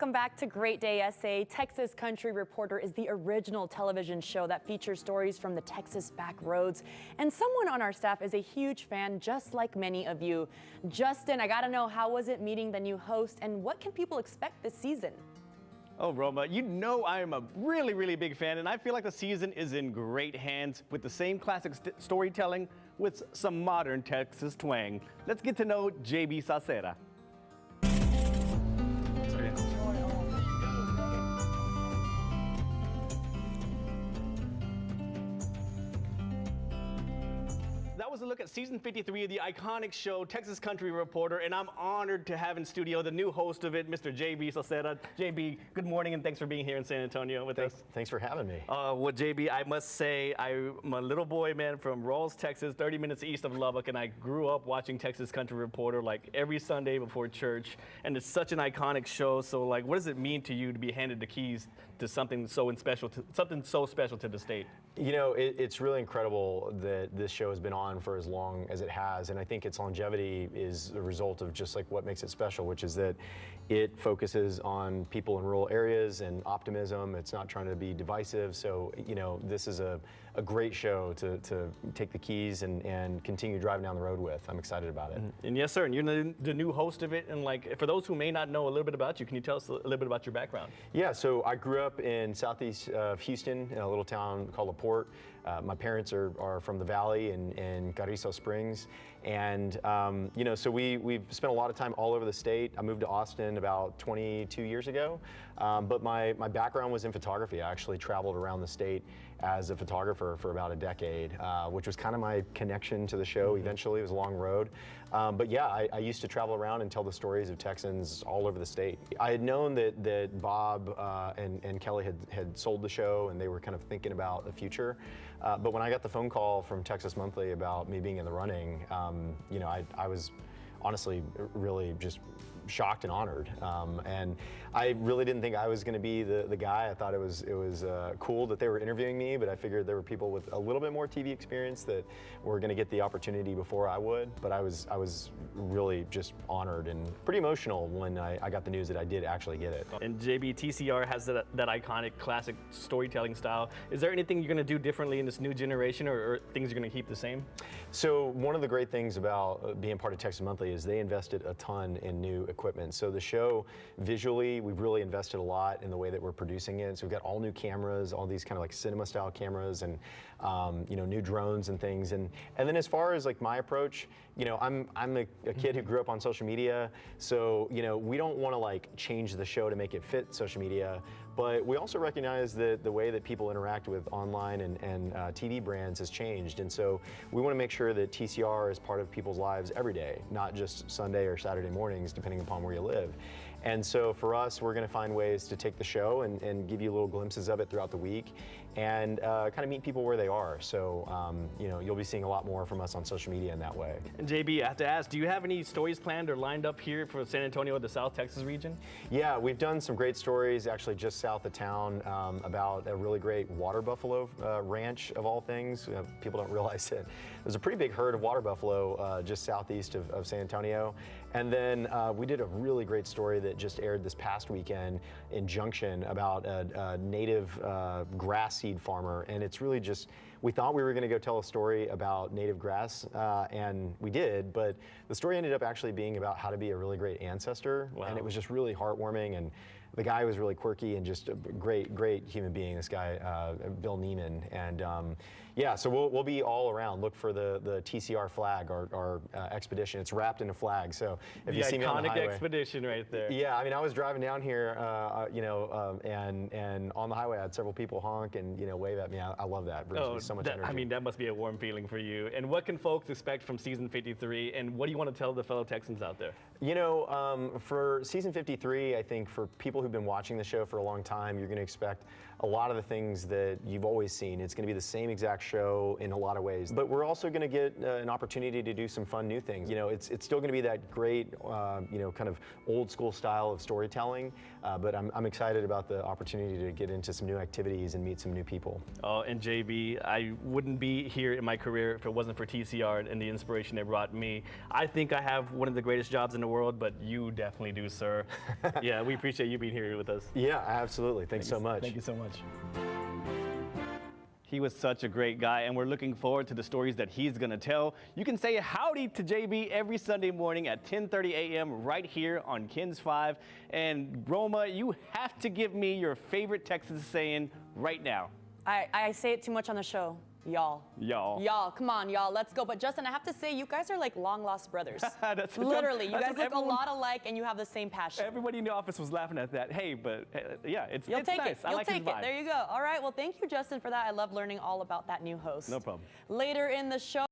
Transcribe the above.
Welcome back to Great Day SA. Texas Country Reporter is the original television show that features stories from the Texas back roads. And someone on our staff is a huge fan, just like many of you. Justin, I gotta know, how was it meeting the new host, and what can people expect this season? Oh, Roma, you know I am a really big fan, and I feel like the season is in great hands with the same classic storytelling with some modern Texas twang. Let's get to know JB Salceda. That was a look at season 53 of the iconic show, Texas Country Reporter, and I'm honored to have in studio the new host of it, Mr. JB Salceda. JB, good morning, and thanks for being here in San Antonio with us. Thanks for having me. Well, JB, I must say, I'm a little boy, man, from Rawls, Texas, 30 minutes east of Lubbock, and I grew up watching Texas Country Reporter like every Sunday before church, and it's such an iconic show. So, like, what does it mean to you to be handed the keys to something so special to the state? You know, it's really incredible that this show has been on for as long as it has, and I think its longevity is a result of just like what makes it special, which is that it focuses on people in rural areas and optimism. It's not trying to be divisive. So, you know, this is a great show to take the keys and continue driving down the road with. I'm excited about it. And yes, sir, and you're the new host of it. And like, for those who may not know a little bit about you, can you tell us a little bit about your background? Yeah, so I grew up in southeast of Houston in a little town called LaPorte. My parents are from the Valley in Carrizo Springs, and you know, so we've spent a lot of time all over the state. I moved to Austin about 22 years ago, but my background was in photography. I actually traveled around the state as a photographer for about a decade, which was kind of my connection to the show. Eventually, it was a long road, but yeah, I used to travel around and tell the stories of Texans all over the state. I had known that Bob and Kelly had sold the show, and they were kind of thinking about the future. But when I got the phone call from Texas Monthly about me being in the running, you know, I was honestly really just shocked and honored, and I really didn't think I was going to be the guy. I thought it was cool that they were interviewing me, but I figured there were people with a little bit more TV experience that were going to get the opportunity before I would. But I was really just honored and pretty emotional when I got the news that I did actually get it. And JB, TCR has that iconic classic storytelling style. Is there anything you're going to do differently in this new generation, or things you're going to keep the same? So one of the great things about being part of Texas Monthly is they invested a ton in new equipment. So the show, visually, we've really invested a lot in the way that we're producing it. So we've got all new cameras, all these kind of like cinema style cameras, and you know, new drones and things. And then as far as like my approach, you know, I'm a kid who grew up on social media. So, you know, we don't want to like change the show to make it fit social media, but we also recognize that the way that people interact with online and TV brands has changed. And so we want to make sure that TCR is part of people's lives every day, not just Sunday or Saturday mornings, depending upon where you live. And so for us, we're going to find ways to take the show and give you little glimpses of it throughout the week, and kind of meet people where they are. So, you know, you'll be seeing a lot more from us on social media in that way. And JB, I have to ask, do you have any stories planned or lined up here for San Antonio or the South Texas region? Yeah, we've done some great stories actually just south of town about a really great water buffalo ranch of all things. People don't realize it. There's a pretty big herd of water buffalo just southeast of San Antonio. And then we did a really great story that just aired this past weekend in Junction about a native grass seed farmer. And it's really just, we thought we were going to go tell a story about native grass, and we did, but the story ended up actually being about how to be a really great ancestor. Wow. And it was just really heartwarming, and the guy was really quirky and just a great human being, this guy, Bill Neiman. And yeah, so we'll be all around. Look for the TCR flag, our expedition. It's wrapped in a flag, so if you see me on the highway. Iconic expedition right there. Yeah, I mean, I was driving down here, you know, and on the highway I had several people honk and, you know, wave at me. I love that. It brings me so much energy. I mean, that must be a warm feeling for you. And what can folks expect from season 53, and what do you want to tell the fellow Texans out there? You know, for season 53, I think for people who've been watching the show for a long time, you're going to expect a lot of the things that you've always seen. It's going to be the same exact show in a lot of ways, but we're also going to get an opportunity to do some fun new things. You know, it's still going to be that great, you know, kind of old school style of storytelling, but I'm excited about the opportunity to get into some new activities and meet some new people. Oh, and JB, I wouldn't be here in my career if it wasn't for TCR and the inspiration they brought me. I think I have one of the greatest jobs in the world, but you definitely do, sir. Yeah, we appreciate you being being here with us. Yeah, absolutely. Thanks so much. Thank you so much. He was such a great guy, and we're looking forward to the stories that he's going to tell. You can say howdy to JB every Sunday morning at 10:30 a.m. right here on KENS 5. And Roma, you have to give me your favorite Texas saying right now. I say it too much on the show. Y'all. Y'all. Y'all, come on, y'all, let's go. But Justin, I have to say, you guys are like long-lost brothers. That's Literally, you that's guys what look a lot alike and you have the same passion. Everybody in the office was laughing at that. Hey, but yeah, it's You'll take nice. it. You'll I like his take it. vibe. There you go. All right, well, thank you, Justin, for that. I love learning all about that new host. No problem. Later in the show.